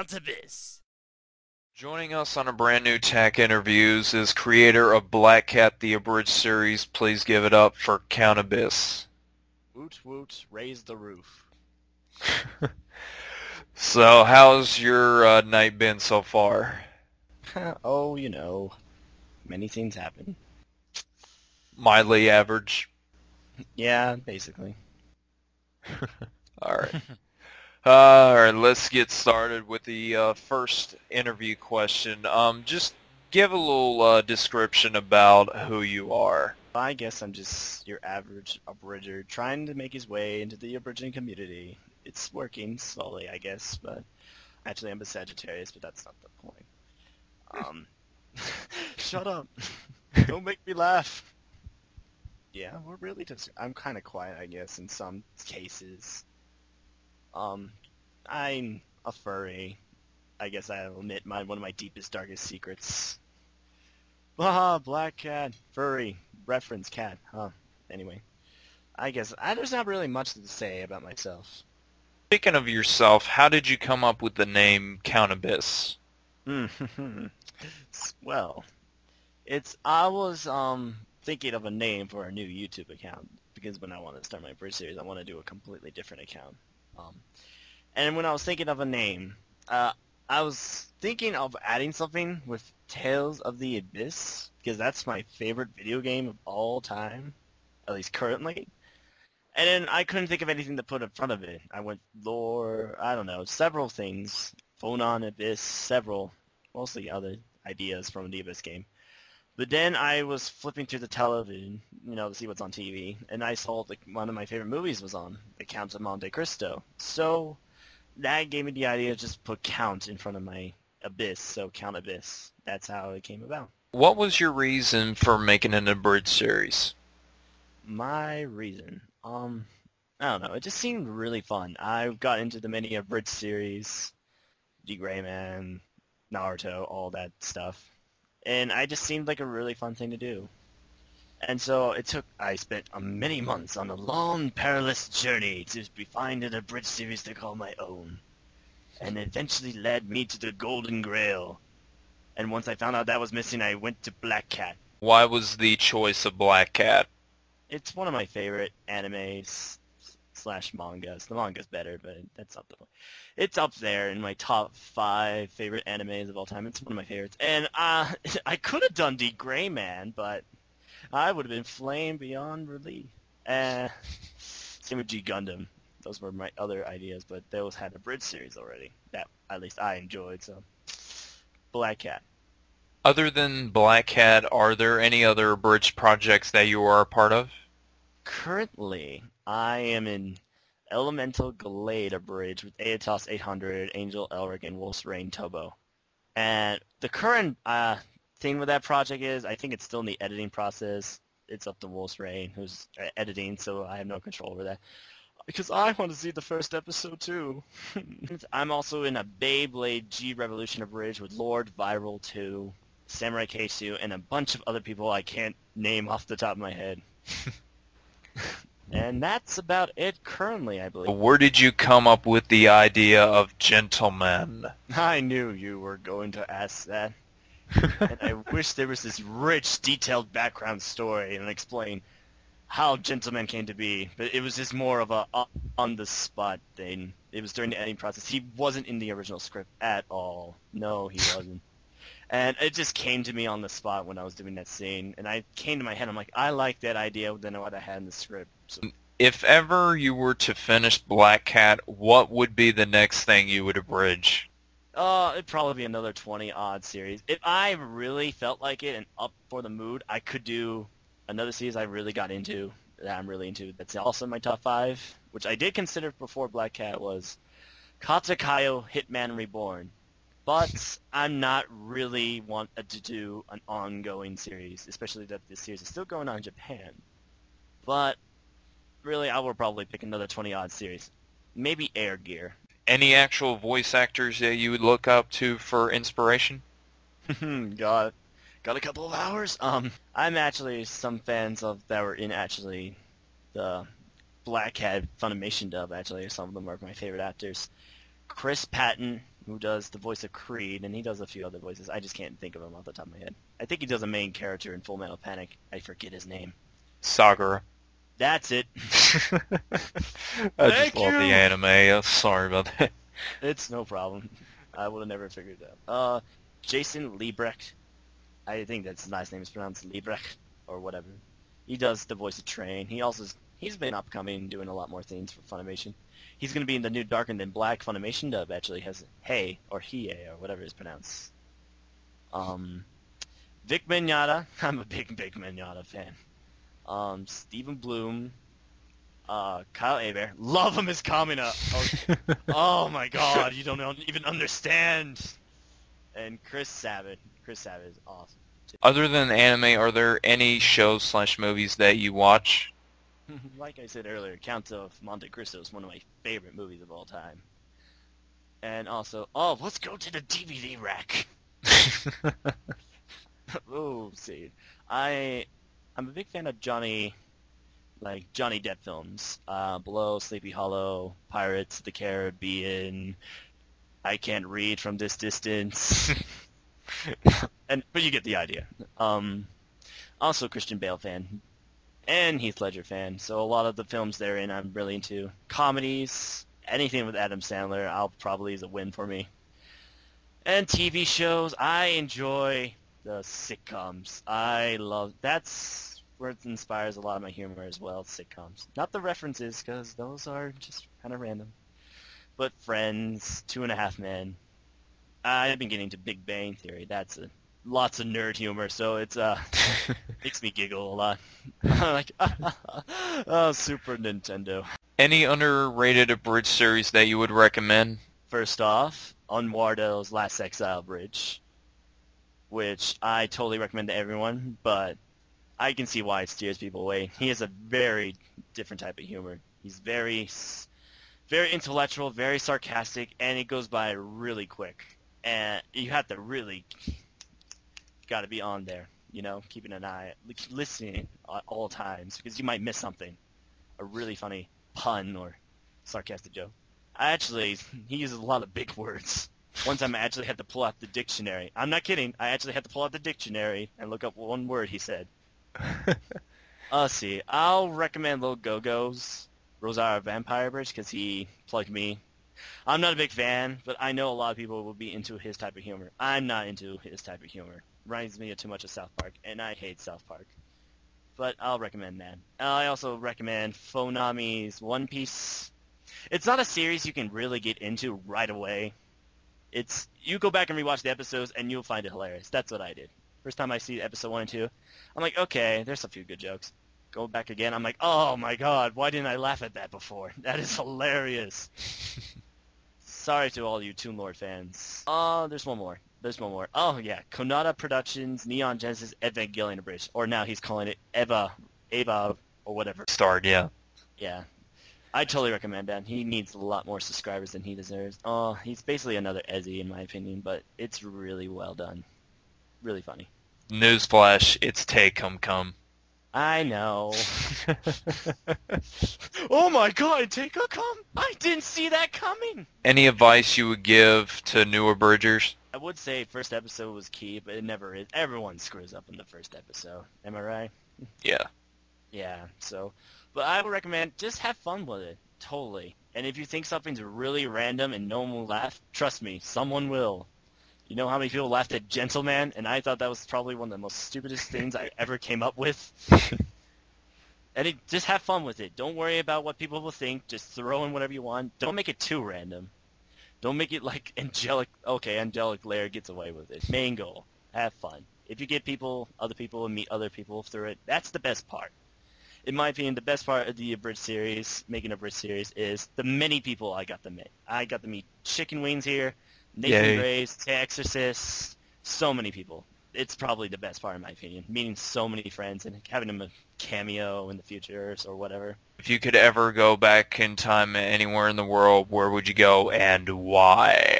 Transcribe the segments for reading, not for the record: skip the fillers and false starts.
CountAbyss. Joining us on a brand new T.A.C Interviews is creator of Black Cat, the abridged series. Please give it up for CountAbyss. Woot woot, raise the roof. So, how's your night been so far? Oh, you know, many things happen. Mildly average. Yeah, basically. Alright. Alright, let's get started with the first interview question. Just give a little description about who you are. I guess I'm just your average abridger trying to make his way into the abridging community. It's working slowly, I guess, but actually I'm a Sagittarius, but that's not the point. Shut up. Don't make me laugh. Yeah, we're really just... I'm kind of quiet, I guess, in some cases. I'm a furry. I guess I'll admit one of my deepest, darkest secrets. Haha, black cat, furry, reference cat, huh? Anyway, I guess there's not really much to say about myself. Speaking of yourself, how did you come up with the name CountAbyss? Well, I was thinking of a name for a new YouTube account because when I want to start my bridge series, I want to do a completely different account. And when I was thinking of a name, I was thinking of adding something with Tales of the Abyss because that's my favorite video game of all time, at least currently. And then I couldn't think of anything to put in front of it. I went lore, I don't know, several things. Phonon, Abyss, several, mostly other ideas from the Abyss game. But then I was flipping through the television, to see what's on TV, and I saw one of my favorite movies was on, The Count of Monte Cristo. So that gave me the idea to just put Count in front of my Abyss, so CountAbyss. That's how it came about. What was your reason for making an abridged series? My reason? I don't know. It just seemed really fun. I got into the many abridged series, The Gray Man, Naruto, all that stuff. And I just seemed like a really fun thing to do. And so I spent many months on a long, perilous journey to find an abridged series to call my own. And eventually led me to the Golden Grail. And once I found out that was missing, I went to Black Cat. Why was the choice of Black Cat? It's one of my favorite animes / mangas. The manga's better, but that's not the point. It's up there in my top 5 favorite animes of all time. It's one of my favorites. And I could have done The Gray Man, but I would have been flame beyond relief. Same with G Gundam. Those were my other ideas, but those had a bridge series already. That at least I enjoyed, so Black Cat. Other than Black Cat, are there any other abridged projects that you are a part of? Currently, I am in Elemental Glade Abridged with Aetos 800, Angel Elric, and Wolf's Rain Tobo. And the current thing with that project is, I think it's still in the editing process. It's up to Wolf's Rain, who's editing, so I have no control over that. Because I want to see the first episode too. I'm also in a Beyblade G Revolution Abridged with Lord Viral 2, Samurai Keisu, and a bunch of other people I can't name off the top of my head. And that's about it currently, I believe. Where did you come up with the idea of gentleman? I knew you were going to ask that. And I wish there was this rich, detailed background story and explain how Gentleman came to be, but it was just more of a on-the-spot thing. It was during the editing process. He wasn't in the original script at all. No, he wasn't. And it just came to me on the spot when I was doing that scene, and I came to my head, I'm like, I like that idea than what I had in the script. So, if ever you were to finish Black Cat, what would be the next thing you would abridge? It'd probably be another 20-odd series. If I really felt like it and up for the mood, I could do another series I really got into, that I'm really into, that's also in my top 5, which I did consider before Black Cat, was Katakayo Hitman Reborn. But I'm not really wanting to do an ongoing series, especially that this series is still going on in Japan. But really, I will probably pick another 20-odd series. Maybe Air Gear. Any actual voice actors that you would look up to for inspiration? Got a couple of hours? I'm actually some fans of that were in actually the Black Cat Funimation dub, actually. Some of them are my favorite actors. Chris Patton, who does the voice of Creed, and he does a few other voices. I just can't think of him off the top of my head. I think he does a main character in Full Metal Panic. I forget his name. Sakura. That's it. I just Thank love you! the anime. Sorry about that. It's no problem. I would have never figured it out. Jason Liebrecht. I think that's his last name is pronounced Liebrecht or whatever. He does the voice of Train. He's been upcoming, doing a lot more things for Funimation. He's going to be in the new Darker Than Black Funimation dub. Actually, has Hey or Hiei or whatever it's pronounced. Vic Mignogna. I'm a big Mignogna fan. Stephen Bloom. Kyle Aber. Love him as Kamina. Oh my God, you don't even understand. And Chris Sabat. Chris Sabat is awesome. Other than anime, are there any shows/movies that you watch? Like I said earlier, Count of Monte Cristo is one of my favorite movies of all time. And also, let's go to the DVD rack. Oh, see, I'm a big fan of Johnny Depp films. Below, Sleepy Hollow, Pirates of the Caribbean, I Can't Read from This Distance. But you get the idea. Also Christian Bale fan. And Heath Ledger fan. So a lot of the films they're in I'm really into. Comedies, anything with Adam Sandler, probably is a win for me. And TV shows, I enjoy the sitcoms. That's where it inspires a lot of my humor as well, sitcoms. Not the references, because those are just kind of random. But Friends, Two and a Half Men. I've been getting to Big Bang Theory. That's lots of nerd humor, so it's makes me giggle a lot. Like, Super Nintendo. Any underrated abridged series that you would recommend? First off, Unwardo's Last Exile Bridge, which I totally recommend to everyone, but I can see why it steers people away. He has a very different type of humor. He's very intellectual, very sarcastic, and it goes by really quick. And you have to really got to be on there, keeping an eye, listening at all times, because you might miss something, a really funny pun or sarcastic joke. He uses a lot of big words. One time I actually had to pull out the dictionary. I'm not kidding. I actually had to pull out the dictionary and look up one word he said. See, I'll recommend Little Go-Go's Rosario Vampire Bridge because he plugged me. I'm not a big fan, but I know a lot of people will be into his type of humor. I'm not into his type of humor. Reminds me of too much of South Park, and I hate South Park. But I'll recommend that. I also recommend Fonami's One Piece. It's not a series you can really get into right away. You go back and rewatch the episodes, and you'll find it hilarious. That's what I did. First time I see episode 1 and 2, I'm like, okay, there's a few good jokes. Go back again, I'm like, oh my God, why didn't I laugh at that before? That is hilarious. Sorry to all you Toon Lord fans. There's one more. Oh yeah, Konata Productions Neon Genesis Evangelion Abridged, or now he's calling it Eva, or whatever. Starred, yeah. Yeah, I totally recommend that. He needs a lot more subscribers than he deserves. He's basically another Ezzy in my opinion, but it's really well done, really funny. Newsflash: it's Take-Come. I know. Oh my God, Take-Come! I didn't see that coming. Any advice you would give to new abridgers? I would say first episode was key, but it never is. Everyone screws up in the first episode. Am I right? Yeah. Yeah, so... But I would recommend just have fun with it. Totally. And if you think something's really random and no one will laugh, trust me, someone will. You know how many people laughed at Gentleman? And I thought that was probably one of the most stupidest things I ever came up with. And just have fun with it. Don't worry about what people will think. Just throw in whatever you want. Don't make it too random. Don't make it like Angelic. Okay, Angelic Lair gets away with it. Main goal, have fun. If you get other people, and meet other people through it, that's the best part. In my opinion, the best part of the abridged series, making a abridged series, is the many people I got to meet. I got to meet Chicken Wings here, Nathan Graves, Exorcist, so many people. It's probably the best part in my opinion, meeting so many friends and having them a cameo in the future or whatever. If you could ever go back in time anywhere in the world, where would you go and why?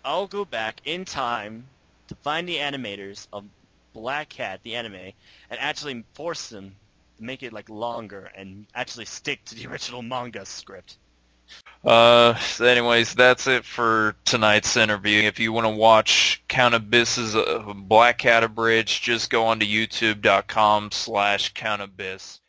I'll go back in time to find the animators of Black Cat, the anime, and actually force them to make it like longer and actually stick to the original manga script. So anyways, that's it for tonight's interview. If you want to watch CountAbyss's Black Cat Abridged, just go on to youtube.com/CountAbyss.